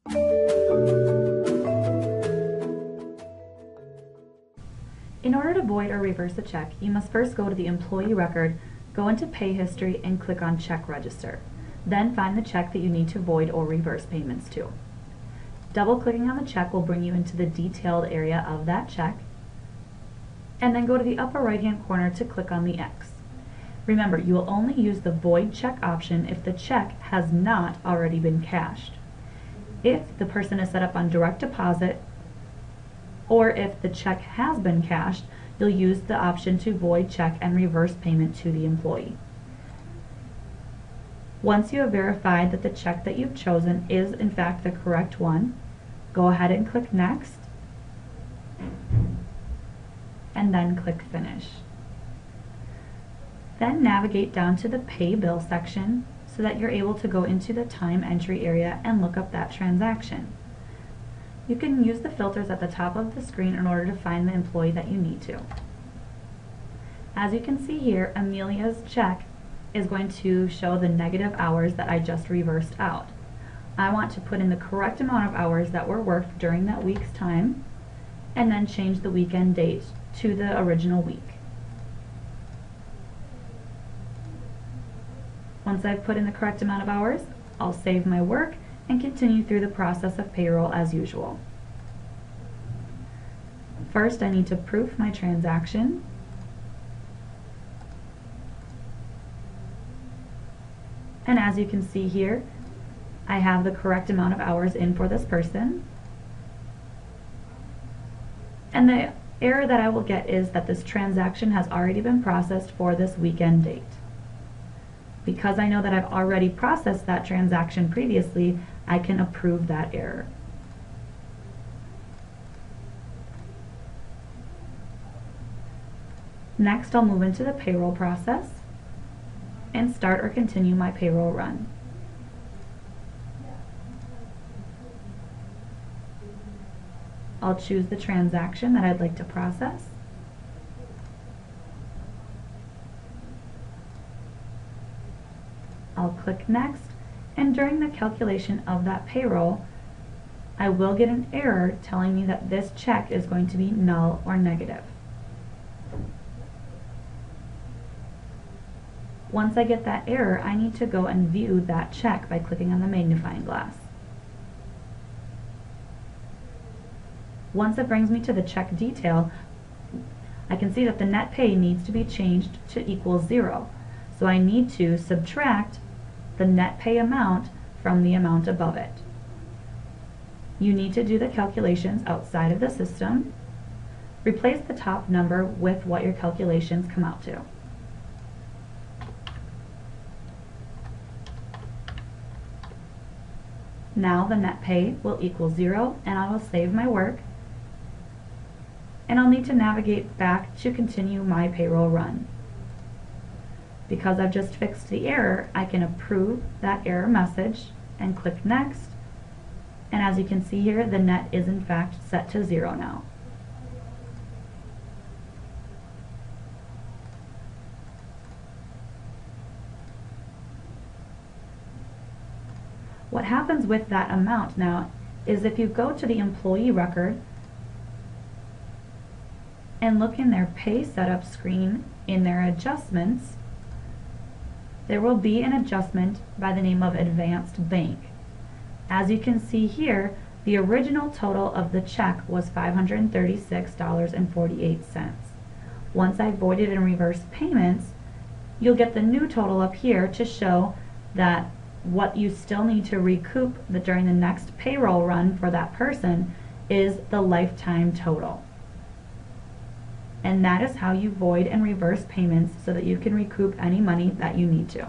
In order to void or reverse a check, you must first go to the employee record, go into pay history, and click on check register. Then find the check that you need to void or reverse payments to. Double-clicking on the check will bring you into the detailed area of that check, and then go to the upper right-hand corner to click on the X. Remember, you will only use the void check option if the check has not already been cashed. If the person is set up on direct deposit, or if the check has been cashed, you'll use the option to void check and reverse payment to the employee. Once you have verified that the check that you've chosen is in fact the correct one, go ahead and click Next, and then click Finish. Then navigate down to the Pay Bill section so that you're able to go into the time entry area and look up that transaction. You can use the filters at the top of the screen in order to find the employee that you need to. As you can see here, Amelia's check is going to show the negative hours that I just reversed out. I want to put in the correct amount of hours that were worked during that week's time, and then change the weekend date to the original week. Once I've put in the correct amount of hours, I'll save my work and continue through the process of payroll as usual. First, I need to proof my transaction. And as you can see here, I have the correct amount of hours in for this person. And the error that I will get is that this transaction has already been processed for this weekend date. Because I know that I've already processed that transaction previously, I can approve that error. Next, I'll move into the payroll process and start or continue my payroll run. I'll choose the transaction that I'd like to process. I'll click Next, and during the calculation of that payroll, I will get an error telling me that this check is going to be null or negative. Once I get that error, I need to go and view that check by clicking on the magnifying glass. Once it brings me to the check detail, I can see that the net pay needs to be changed to equal 0. So I need to subtract the net pay amount from the amount above it. You need to do the calculations outside of the system. Replace the top number with what your calculations come out to. Now the net pay will equal 0, and I will save my work, and I'll need to navigate back to continue my payroll run. Because I've just fixed the error, I can approve that error message and click Next, and as you can see here, the net is in fact set to 0 now. What happens with that amount now is if you go to the employee record and look in their pay setup screen in their adjustments, there will be an adjustment by the name of Advanced Bank. As you can see here, the original total of the check was $536.48. Once I voided and reversed payments, you'll get the new total up here to show that what you still need to recoup during the next payroll run for that person is the lifetime total. And that is how you void and reverse payments so that you can recoup any money that you need to.